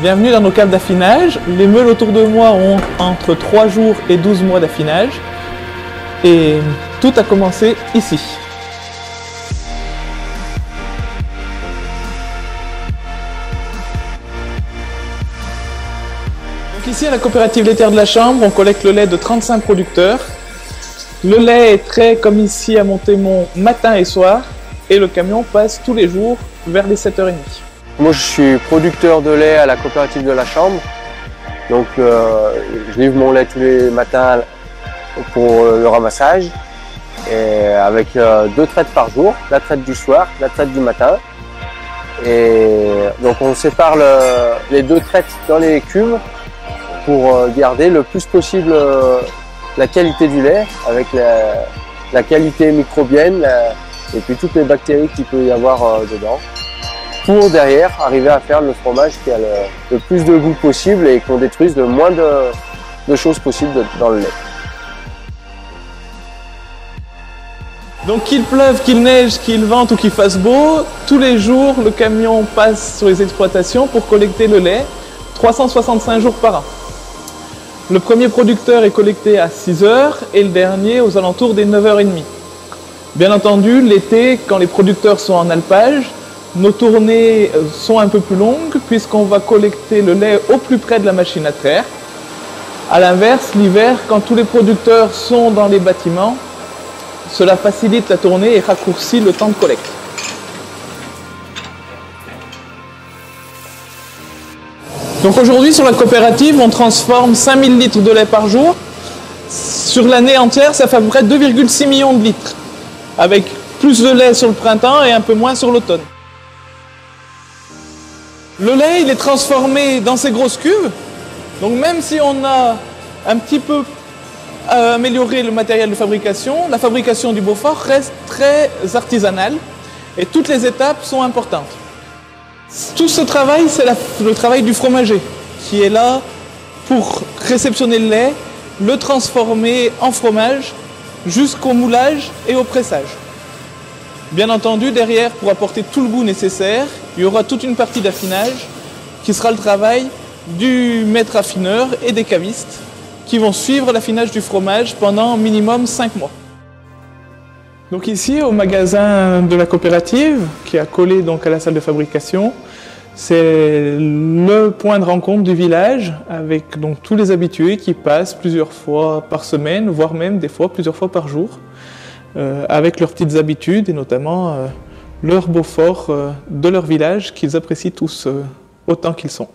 Bienvenue dans nos caves d'affinage. Les meules autour de moi ont entre 3 jours et 12 mois d'affinage. Et tout a commencé ici. Donc ici à la coopérative laitière de la Chambre, on collecte le lait de 35 producteurs. Le lait est prêt comme ici à Montémont matin et soir. Et le camion passe tous les jours vers les 7h30. Moi je suis producteur de lait à la coopérative de la Chambre. Donc je livre mon lait tous les matins pour le ramassage. Et avec 2 traites par jour, la traite du soir, la traite du matin. Et donc on sépare les 2 traites dans les cuves pour garder le plus possible la qualité du lait avec la qualité microbienne et puis toutes les bactéries qu'il peut y avoir dedans, pour derrière arriver à faire le fromage qui a le plus de goût possible et qu'on détruise le moins de choses possibles dans le lait. Donc qu'il pleuve, qu'il neige, qu'il vente ou qu'il fasse beau, tous les jours le camion passe sur les exploitations pour collecter le lait, 365 jours par an. Le premier producteur est collecté à 6h et le dernier aux alentours des 9h30. Bien entendu, l'été, quand les producteurs sont en alpage, nos tournées sont un peu plus longues puisqu'on va collecter le lait au plus près de la machine à traire. A l'inverse, l'hiver, quand tous les producteurs sont dans les bâtiments, cela facilite la tournée et raccourcit le temps de collecte. Donc aujourd'hui sur la coopérative, on transforme 5000 litres de lait par jour. Sur l'année entière, ça fait à peu près 2,6 millions de litres, avec plus de lait sur le printemps et un peu moins sur l'automne. Le lait, il est transformé dans ces grosses cuves. Donc même si on a un petit peu amélioré le matériel de fabrication, la fabrication du Beaufort reste très artisanale et toutes les étapes sont importantes. Tout ce travail, c'est le travail du fromager qui est là pour réceptionner le lait, le transformer en fromage jusqu'au moulage et au pressage. Bien entendu, derrière, pour apporter tout le goût nécessaire, il y aura toute une partie d'affinage qui sera le travail du maître affineur et des cavistes qui vont suivre l'affinage du fromage pendant minimum 5 mois. Donc ici, au magasin de la coopérative, qui est accolé donc à la salle de fabrication, c'est le point de rencontre du village avec donc tous les habitués qui passent plusieurs fois par semaine, voire même des fois plusieurs fois par jour, avec leurs petites habitudes et notamment leur Beaufort de leur village qu'ils apprécient tous autant qu'ils sont.